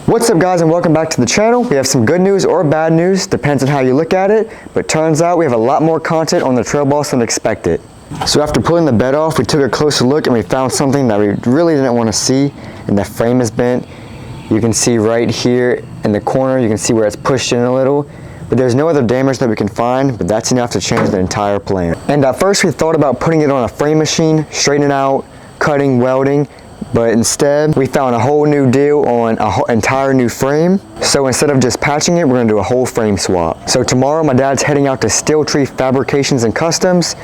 What's up guys, and welcome back to the channel. We have some good news or bad news, depends on how you look at it, but turns out we have a lot more content on the Trail Boss than expected. So after pulling the bed off, we took a closer look and we found something that we really didn't want to see, and the frame is bent. You can see right here in the corner, you can see where it's pushed in a little, but there's no other damage that we can find, but that's enough to change the entire plan. And at first we thought about putting it on a frame machine, straightening it out, cutting, welding, but instead we found a whole new deal on an entire new frame. So instead of just patching it, we're gonna do a whole frame swap. So tomorrow my dad's heading out to Steel Tree Fabrications and Customs.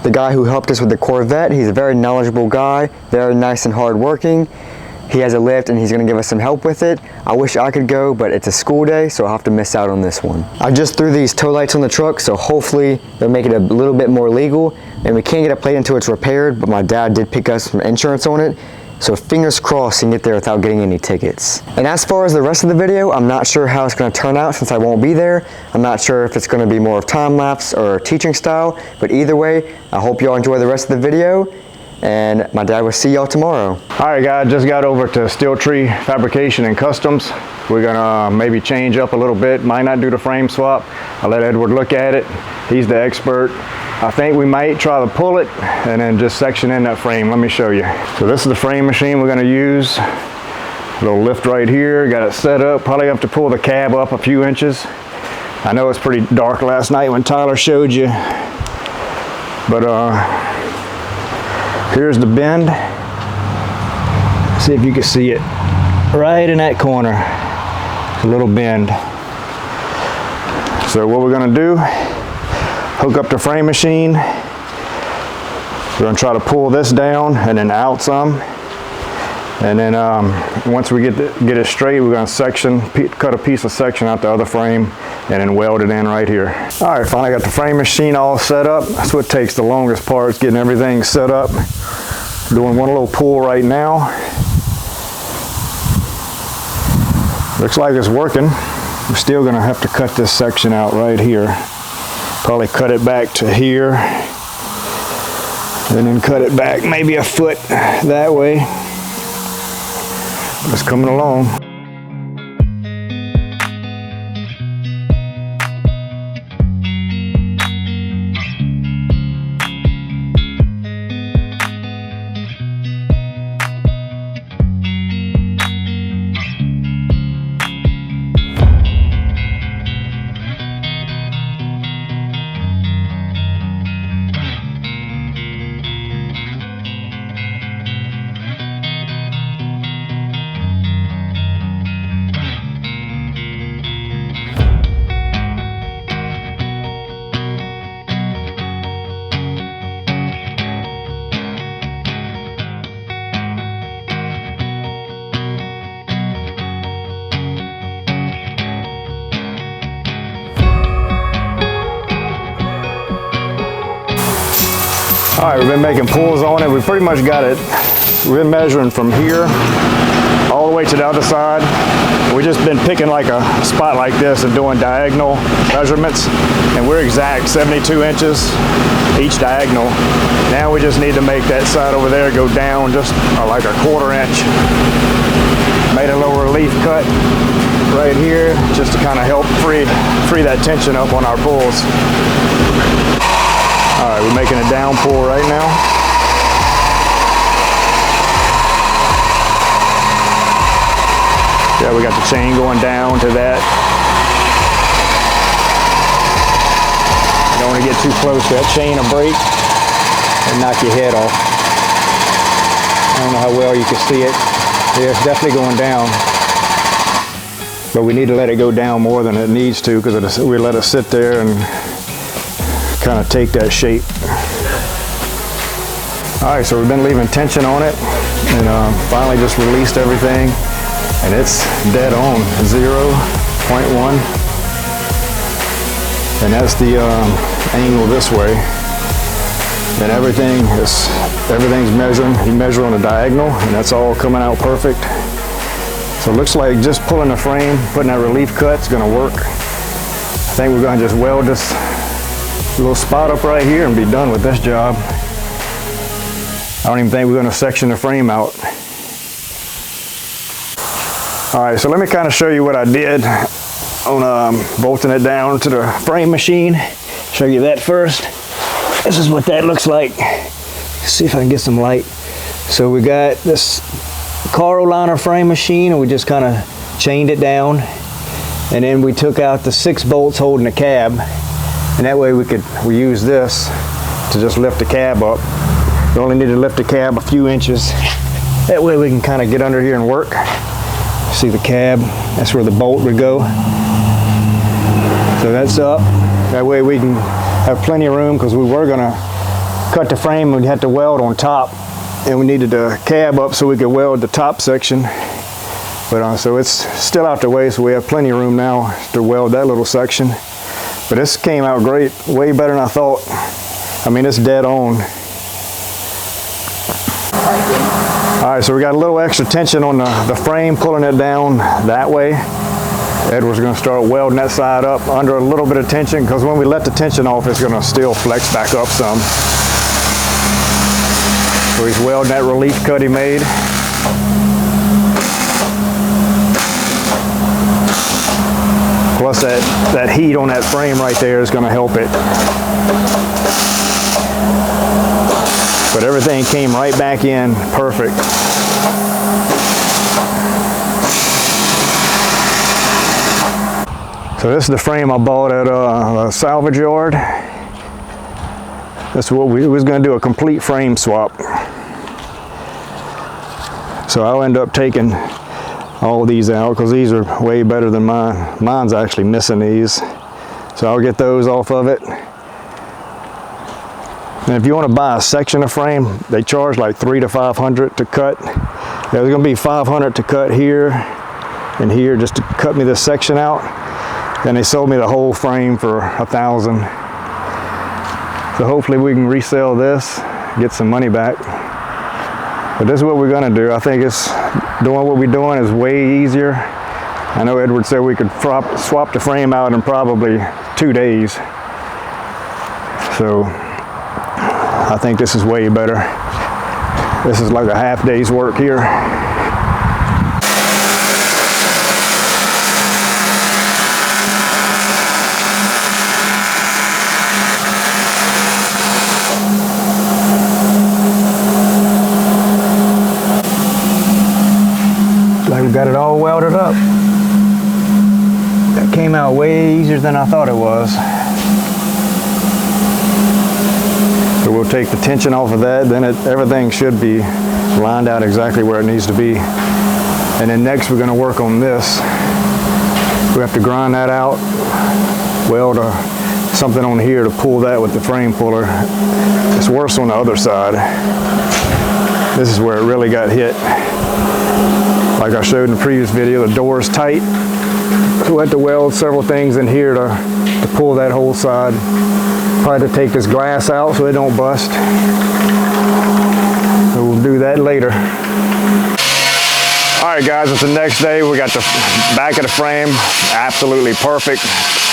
The guy who helped us with the Corvette, he's a very knowledgeable guy, very nice and hardworking. He has a lift and he's gonna give us some help with it. I wish I could go, but it's a school day, so I'll have to miss out on this one. I just threw these tow lights on the truck, so hopefully they'll make it a little bit more legal. And we can't get a plate until it's repaired, but my dad did pick us some insurance on it. So fingers crossed he can get there without getting any tickets. And as far as the rest of the video, I'm not sure how it's gonna turn out since I won't be there. I'm not sure if it's gonna be more of time lapse or teaching style, but either way, I hope y'all enjoy the rest of the video, and my dad will see y'all tomorrow. All right guys, just got over to Steel Tree Fabrication and Customs. We're gonna maybe change up a little bit, might not do the frame swap. I'll let Edward look at it, he's the expert. I think we might try to pull it and then just section in that frame. Let me show you. So this is the frame machine we're gonna use. A little lift right here, got it set up. Probably have to pull the cab up a few inches. I know it's pretty dark last night when Tyler showed you, but here's the bend. See if you can see it. Right in that corner, a little bend. So what we're gonna do, hook up the frame machine. We're gonna try to pull this down and then out some. And then once we get it straight, we're gonna cut a piece of section out the other frame and then weld it in right here. All right, finally got the frame machine all set up. That's what takes the longest part, is getting everything set up. Doing one little pull right now. Looks like it's working. We're still gonna have to cut this section out right here. Probably cut it back to here and then cut it back maybe a foot that way. It's coming along. All right, we've been making pulls on it. We pretty much got it. We've been measuring from here all the way to the other side. We've just been picking like a spot like this and doing diagonal measurements. And we're exact 72 inches each diagonal. Now we just need to make that side over there go down just like a 1/4 inch. Made a little relief cut right here just to kind of help free that tension up on our pulls. All right, we're making a down pull right now. Yeah, we got the chain going down to that. You don't want to get too close to that chain or break and knock your head off. I don't know how well you can see it. Yeah, it's definitely going down. But we need to let it go down more than it needs to, because we let it sit there and kind of take that shape. All right, so we've been leaving tension on it and finally just released everything, and it's dead on 0.1, and that's the angle this way, and everything's measuring. You measure on a diagonal and that's all coming out perfect. So it looks like just pulling the frame, putting that relief cut is going to work. I think we're going to just weld this little spot up right here and be done with this job. I don't even think we're going to section the frame out. All right, so let me kind of show you what I did on bolting it down to the frame machine. Show you that first. This is what that looks like. See if I can get some light. So we got this car liner frame machine, and we just kind of chained it down, and then we took out the 6 bolts holding the cab, and that way we use this to just lift the cab up. You only need to lift the cab a few inches. That way we can kind of get under here and work. See the cab, that's where the bolt would go. So that's up. That way we can have plenty of room, because we were gonna cut the frame and we had to weld on top, and we needed the cab up so we could weld the top section. But so it's still out the way, so we have plenty of room now to weld that little section. But this came out great, way better than I thought. I mean, it's dead on. All right, so we got a little extra tension on the frame, pulling it down that way. Edward's gonna start welding that side up under a little bit of tension, because when we let the tension off, it's gonna still flex back up some. So he's welding that relief cut he made. Plus that heat on that frame right there is gonna help it. But everything came right back in perfect. So this is the frame I bought at a salvage yard. That's what we was going to do, a complete frame swap. So I'll end up taking all of these out, because these are way better than mine. Mine's actually missing these. So I'll get those off of it. And if you want to buy a section of frame, they charge like $300 to $500 to cut. There's going to be $500 to cut here and here, just to cut me this section out. Then they sold me the whole frame for $1,000. So hopefully we can resell this, get some money back. But this is what we're going to do. I think doing what we're doing is way easier. I know Edward said we could swap the frame out in probably 2 days. So I think this is way better. This is like a half day's work here. Like we got it all welded up. That came out way easier than I thought it was. So we'll take the tension off of that, then everything should be lined out exactly where it needs to be. And then next we're going to work on this. We have to grind that out, weld something on here to pull that with the frame puller. It's worse on the other side. This is where it really got hit. Like I showed in the previous video, the door is tight. So we had to weld several things in here to pull that whole side. Probably to take this glass out so it don't bust. So we'll do that later. All right guys, it's the next day. We got the back of the frame absolutely perfect.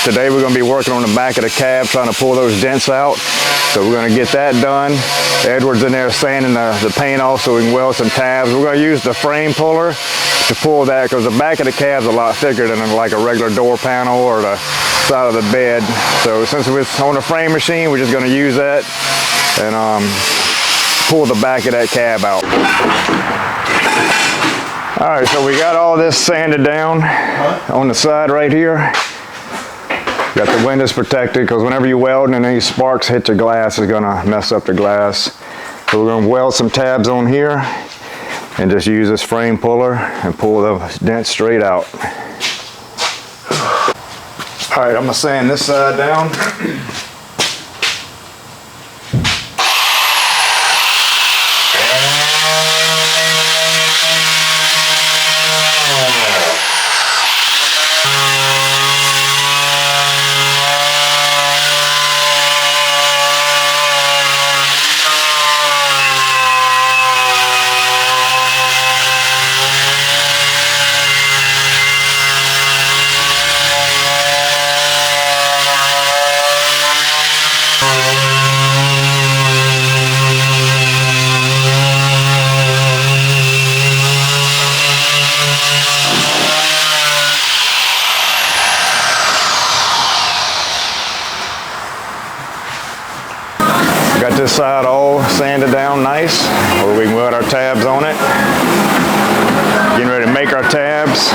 Today we're going to be working on the back of the cab, trying to pull those dents out. So we're going to get that done. Edward's in there sanding the paint off so we can weld some tabs. We're going to use the frame puller to pull that, because the back of the cab's a lot thicker than like a regular door panel or the side of the bed. So since it's on a frame machine, we're just going to use that and pull the back of that cab out. All right, so we got all this sanded down on the side right here. Got the windows protected, because whenever you weld and any sparks hit your glass, it's gonna mess up the glass. So we're gonna weld some tabs on here and just use this frame puller and pull the dent straight out. All right, I'm gonna sand this side down. got this side all sanded down nice, where we can weld our tabs on it. Getting ready to make our tabs.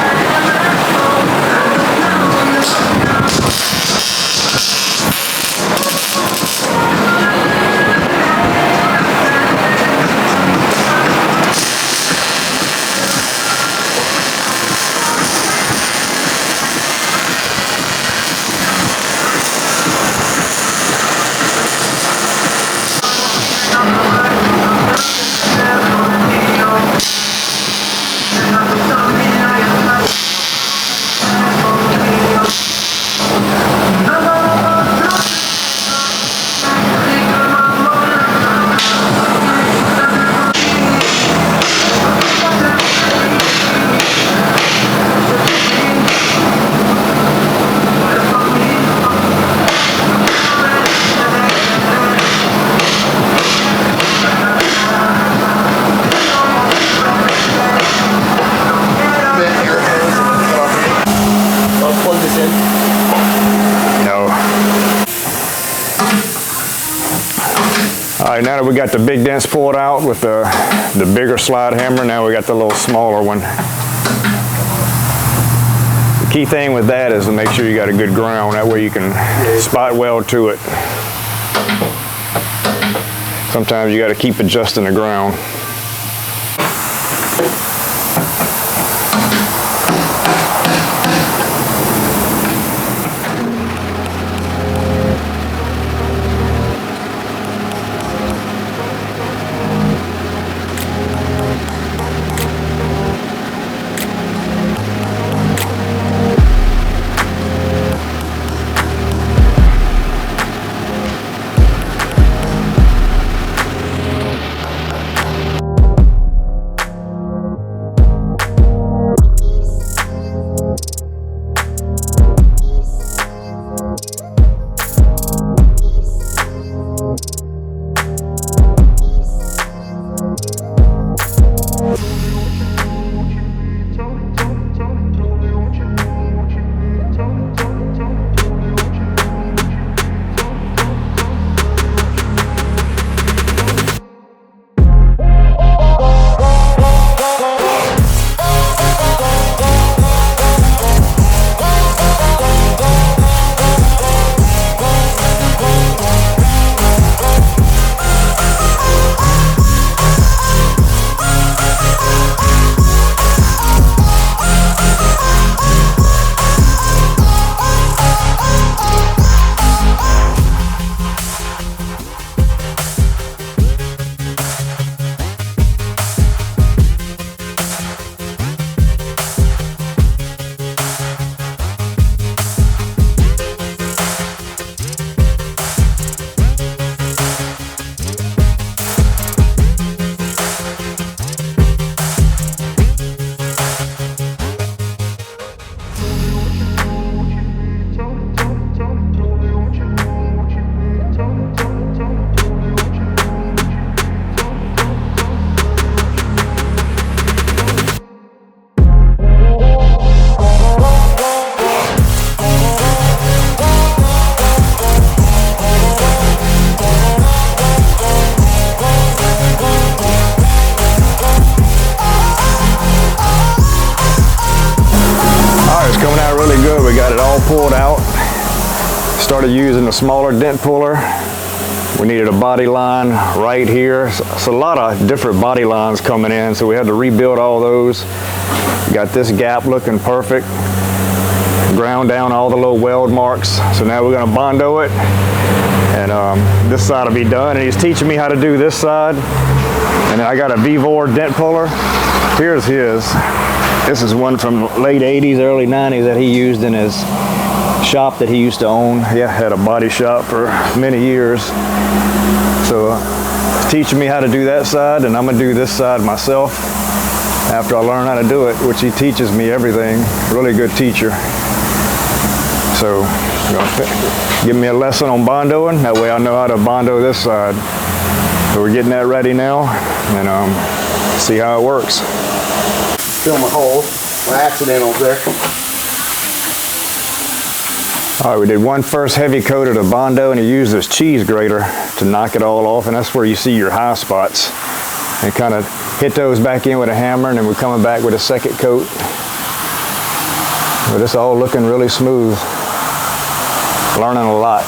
Alright, now that we got the big dents pulled out with the bigger slide hammer, now we got the little smaller one. The key thing with that is to make sure you got a good ground, that way you can spot weld to it. Sometimes you got to keep adjusting the ground. Pulled out, started using a smaller dent puller. We needed a body line right here. So a lot of different body lines coming in, so we had to rebuild all those. Got this gap looking perfect. Ground down all the little weld marks. So now we're gonna Bondo it, and this side will be done. And he's teaching me how to do this side. And then I got a Vevor dent puller. Here's his. This is one from late 80s, early 90s that he used in his shop that he used to own. Yeah, had a body shop for many years. So he's teaching me how to do that side, and I'm gonna do this side myself after I learn how to do it, which he teaches me everything. Really good teacher. So he's gonna give me a lesson on Bondoing. That way I know how to Bondo this side. So we're getting that ready now, and see how it works. Fill my hole, my accidental there. All right, we did one first heavy coat of the Bondo, and he used this cheese grater to knock it all off, and that's where you see your high spots. And kind of hit those back in with a hammer, and then we're coming back with a second coat. But it's all looking really smooth. Learning a lot.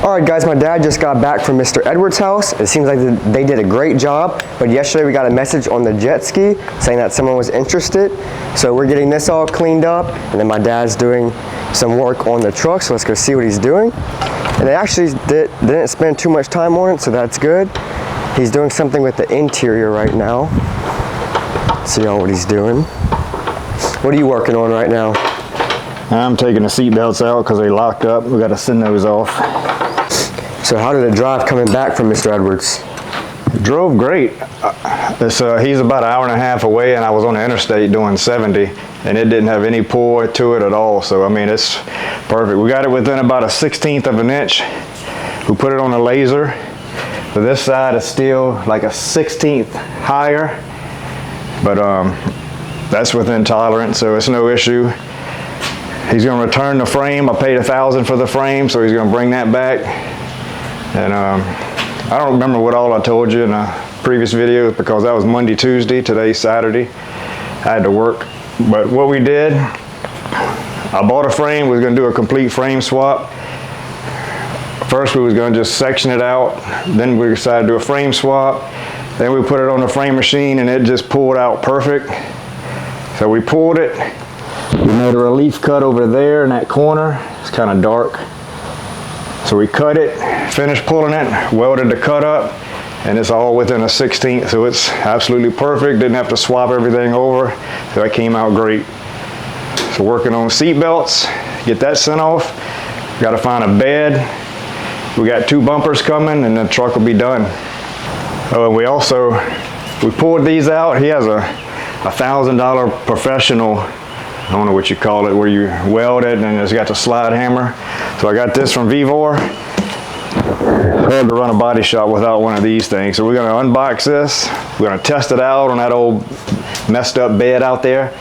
Alright guys, my dad just got back from Mr. Edwards' house. It seems like they did a great job, but yesterday we got a message on the jet ski saying that someone was interested. So we're getting this all cleaned up, and then my dad's doing some work on the truck, so let's go see what he's doing. And they actually didn't spend too much time on it, so that's good. He's doing something with the interior right now. Let's see what he's doing. What are you working on right now? I'm taking the seat belts out because they locked up. We got to send those off. So how did it drive coming back from Mr. Edwards? It drove great. He's about an hour and a half away, and I was on the interstate doing 70, and it didn't have any pull to it at all. So, I mean, it's perfect. We got it within about a 1/16 of an inch. We put it on a laser. But this side is still like a 1/16 higher, but that's within tolerance, so it's no issue. He's going to return the frame. I paid $1,000 for the frame, so he's going to bring that back. And I don't remember what all I told you in a previous video because that was Monday, Tuesday. Today's Saturday. I had to work. But what we did, I bought a frame. We was going to do a complete frame swap. First we was going to just section it out. Then we decided to do a frame swap. Then we put it on the frame machine and it just pulled out perfect. So we pulled it. We made a relief cut over there in that corner. It's kind of dark. So we cut it, finished pulling it, welded the cut up, and it's all within a 1/16, so it's absolutely perfect. Didn't have to swap everything over, so that came out great. So working on seat belts, get that sent off. Got to find a bed. We got 2 bumpers coming, and the truck will be done. Oh, and we pulled these out. He has a $1,000 professional, I don't know what you call it, where you weld it and it's got the slide hammer. So I got this from Vevor. Hard to run a body shop without one of these things. So we're going to unbox this. We're going to test it out on that old messed up bed out there.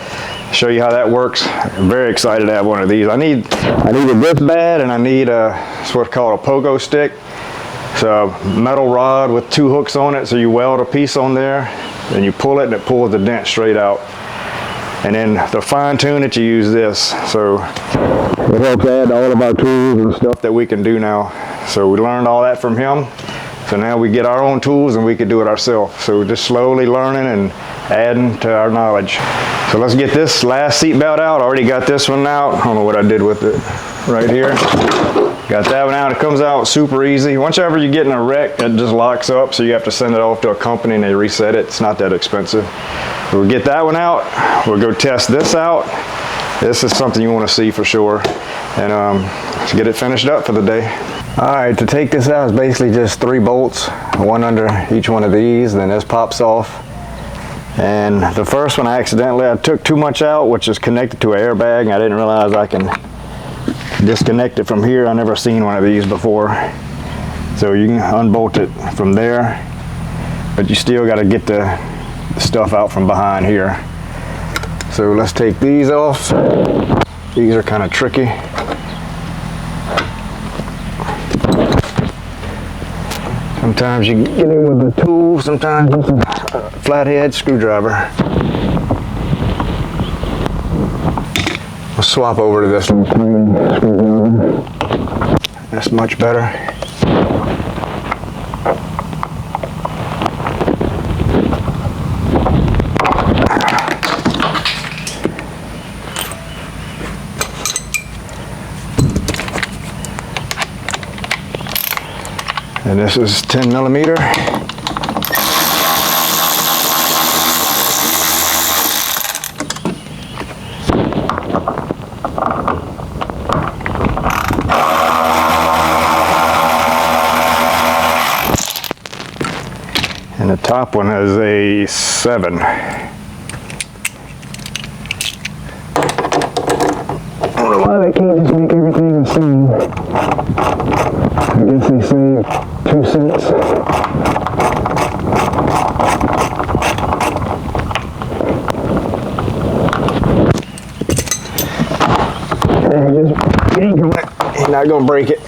Show you how that works. I'm very excited to have one of these. I need it this bad, and I need it's what's called a pogo stick. It's a metal rod with 2 hooks on it. So you weld a piece on there, and you pull it, and it pulls the dent straight out. And then to fine tune it, you use this. So it helps add all of our tools and stuff that we can do now. So we learned all that from him. So now we get our own tools and we can do it ourselves. So we're just slowly learning and adding to our knowledge. So let's get this last seat belt out. I already got this one out. I don't know what I did with it right here. Got that one out. It comes out super easy. Once ever you get in a wreck, it just locks up. So you have to send it off to a company and they reset it. It's not that expensive. We'll get that one out. We'll go test this out. This is something you want to see for sure. And let's get it finished up for the day. All right, to take this out is basically just 3 bolts, one under each one of these, then this pops off. And the first one I took too much out, which is connected to an airbag, and I didn't realize I can disconnect it from here. I never seen one of these before. So you can unbolt it from there, but you still got to get the stuff out from behind here. So let's take these off. These are kind of tricky. Sometimes you get in with a tool, sometimes with a flathead screwdriver. We'll swap over to this screwdriver. That's much better. And this is 10 millimeter. And the top one has a 7. Well, they can't just make everything the same. I guess they say 2 cents. He's not gonna break it.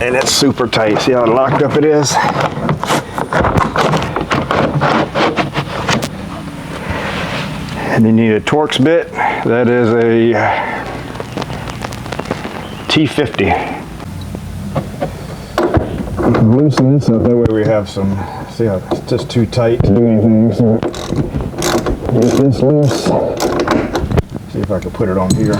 And it's super tight. See how locked up it is? And you need a Torx bit. That is a T50. Loosen this up, that way we have some, see how it's just too tight to do anything, so get this loose. See if I can put it on here.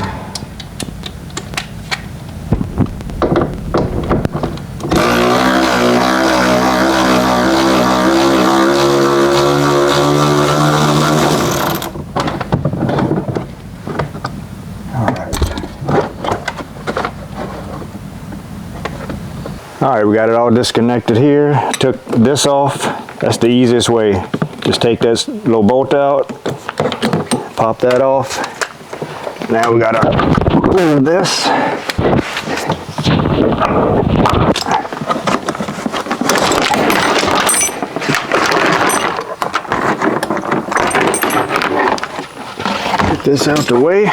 Alright, we got it all disconnected here. Took this off. That's the easiest way. Just take this little bolt out, pop that off. Now we gotta remove this. Get this out the way.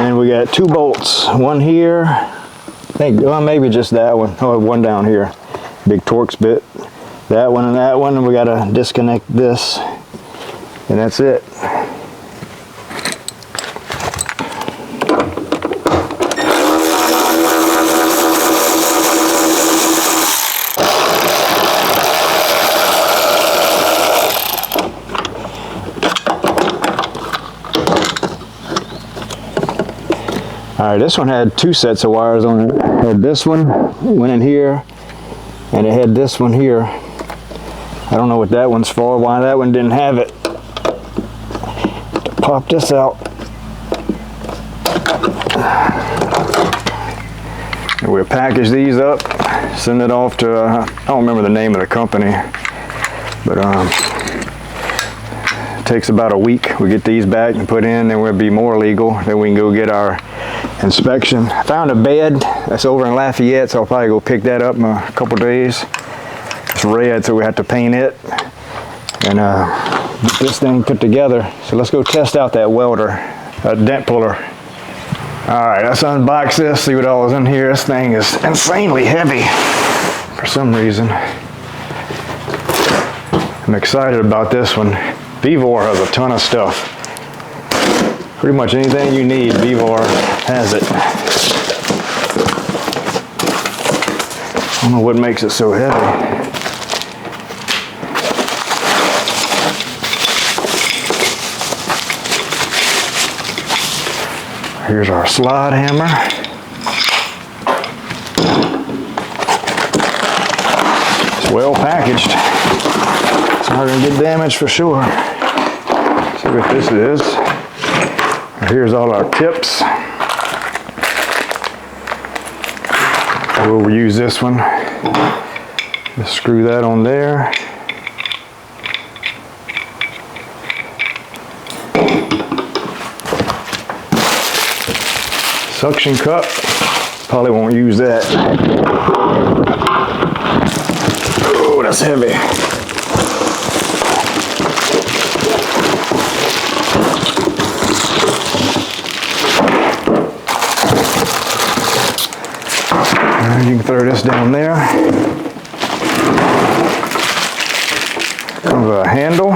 And we got 2 bolts, one here, I think, well, maybe just that one. Oh, one down here, big Torx bit. That one, and we gotta disconnect this, and that's it. All right, this one had 2 sets of wires on it. It had this one, went in here, and it had this one here. I don't know what that one's for, why that one didn't have it. Pop this out. And we'll package these up, send it off to, I don't remember the name of the company, but it takes about a week. We get these back and put in, then we'll be more legal. Then we can go get our inspection. I found a bed that's over in Lafayette, so I'll probably go pick that up in a couple days. It's red, so we have to paint it and get this thing put together. So let's go test out that welder, dent puller. All right, let's unbox this, see what all is in here. This thing is insanely heavy for some reason. I'm excited about this one. Vevor has a ton of stuff. Pretty much anything you need, Vevor has it. I don't know what makes it so heavy. Here's our slide hammer. It's well packaged. It's not going to get damaged for sure. Let's see what this is. Here's all our tips. We'll use this one. Just screw that on there. Suction cup. Probably won't use that. Oh, that's heavy. You can throw this down there. Comes a handle.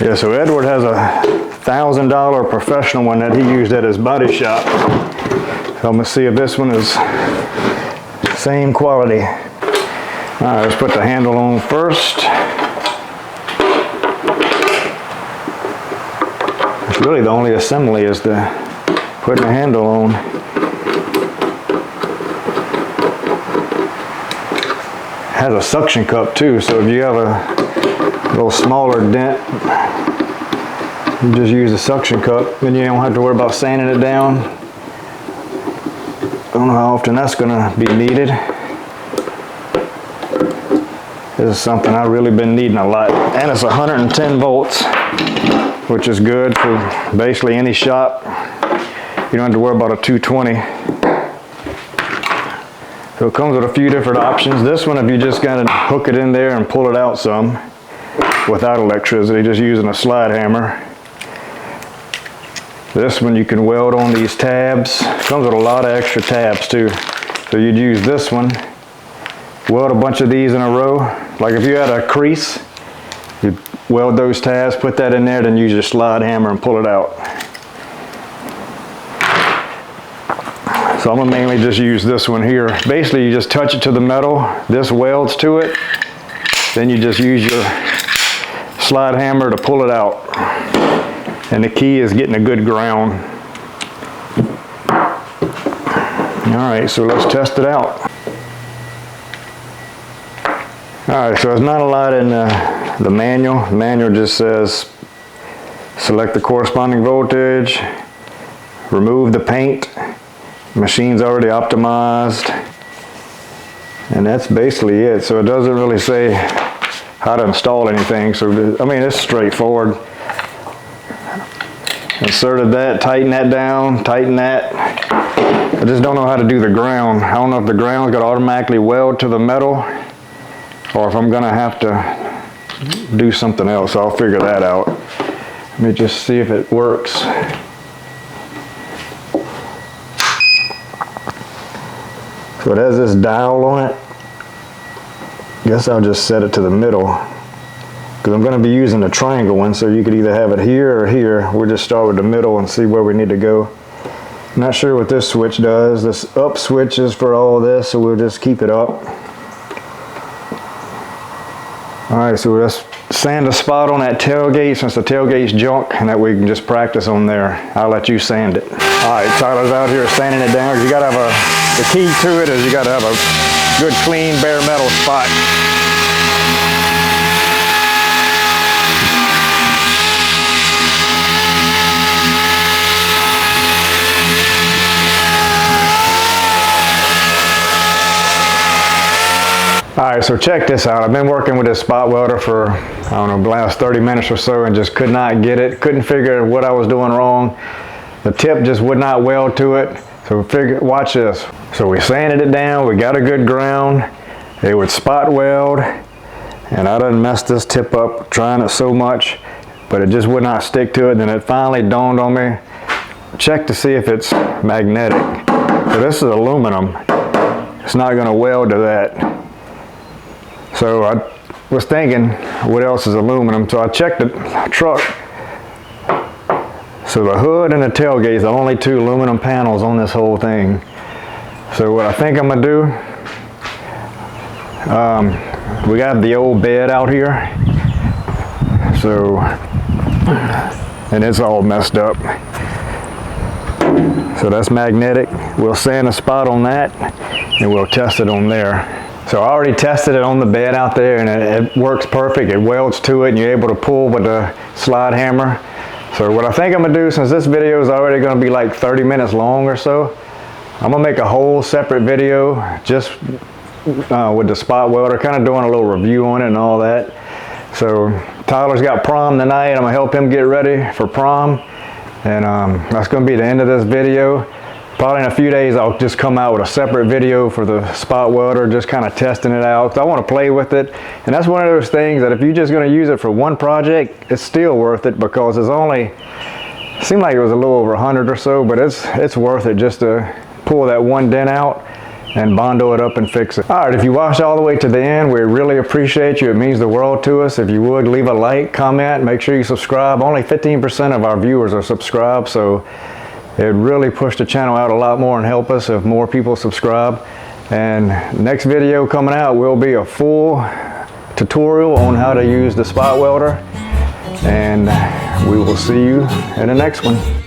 Yeah, so Edward has a $1,000 professional one that he used at his body shop. So I'm gonna see if this one is same quality. All right, let's put the handle on first. Really the only assembly is the putting the handle on. It has a suction cup too, so if you have a little smaller dent, you just use the suction cup, then you don't have to worry about sanding it down. I don't know how often that's going to be needed. This is something I've really been needing a lot. And it's 110 volts, which is good for basically any shop. You don't have to worry about a 220. So it comes with a few different options. This one, if you just kind of hook it in there and pull it out some without electricity, just using a slide hammer. This one you can weld on these tabs. Comes with a lot of extra tabs too. So you'd use this one, weld a bunch of these in a row. Like if you had a crease, you'd weld those tabs, put that in there, then use your slide hammer and pull it out. So I'm gonna mainly just use this one here. Basically you just touch it to the metal, this welds to it, then you just use your slide hammer to pull it out. And the key is getting a good ground. All right, so let's test it out. All right, so there's not a lot in the manual. The manual just says select the corresponding voltage, remove the paint, machine's already optimized, and that's basically it. So it doesn't really say how to install anything. So I mean, it's straightforward. Inserted that, tighten that down, tighten that. I just don't know how to do the ground. I don't know if the ground's gonna automatically weld to the metal or if I'm gonna have to do something else. I'll figure that out. Let me just see if it works. So it has this dial on it. Guess I'll just set it to the middle, because I'm going to be using the triangle one, so you could either have it here or here. We'll just start with the middle and see where we need to go. Not sure what this switch does. This up switch is for all this, so we'll just keep it up. Alright, so let's sand a spot on that tailgate, since the tailgate's junk, and that way we can just practice on there. I'll let you sand it. Alright, Tyler's out here sanding it down. You gotta have the key to it is you gotta have a good clean bare metal spot. Alright, so check this out. I've been working with this spot welder for, I don't know, the last 30 minutes or so, and just could not get it. Couldn't figure what I was doing wrong. The tip just would not weld to it. So watch this. So we sanded it down, we got a good ground. It would spot weld, and I done messed this tip up trying it so much, but it just would not stick to it. Then it finally dawned on me. Check to see if it's magnetic. So this is aluminum. It's not gonna weld to that. So I was thinking, what else is aluminum? So I checked the truck. So the hood and the tailgate is the only two aluminum panels on this whole thing. So what I think I'm gonna do, we got the old bed out here. So, and it's all messed up. So that's magnetic. We'll sand a spot on that and we'll test it on there. So I already tested it on the bed out there, and it works perfect. It welds to it and you're able to pull with the slide hammer. So what I think I'm gonna do, since this video is already gonna be like 30 minutes long or so, I'm gonna make a whole separate video just with the spot welder, kind of doing a little review on it and all that. So Tyler's got prom tonight. I'm gonna help him get ready for prom. And that's gonna be the end of this video. Probably in a few days I'll just come out with a separate video for the spot welder, just kind of testing it out. I want to play with it, and that's one of those things that if you're just going to use it for one project, it's still worth it, because it's only, seemed like it was a little over 100 or so, but it's worth it just to pull that one dent out and bondo it up and fix it. Alright, if you watched all the way to the end, we really appreciate you. It means the world to us. If you would, leave a like, comment, make sure you subscribe. Only 15% of our viewers are subscribed, so it would really push the channel out a lot more and help us if more people subscribe. And next video coming out will be a full tutorial on how to use the spot welder. and we will see you in the next one.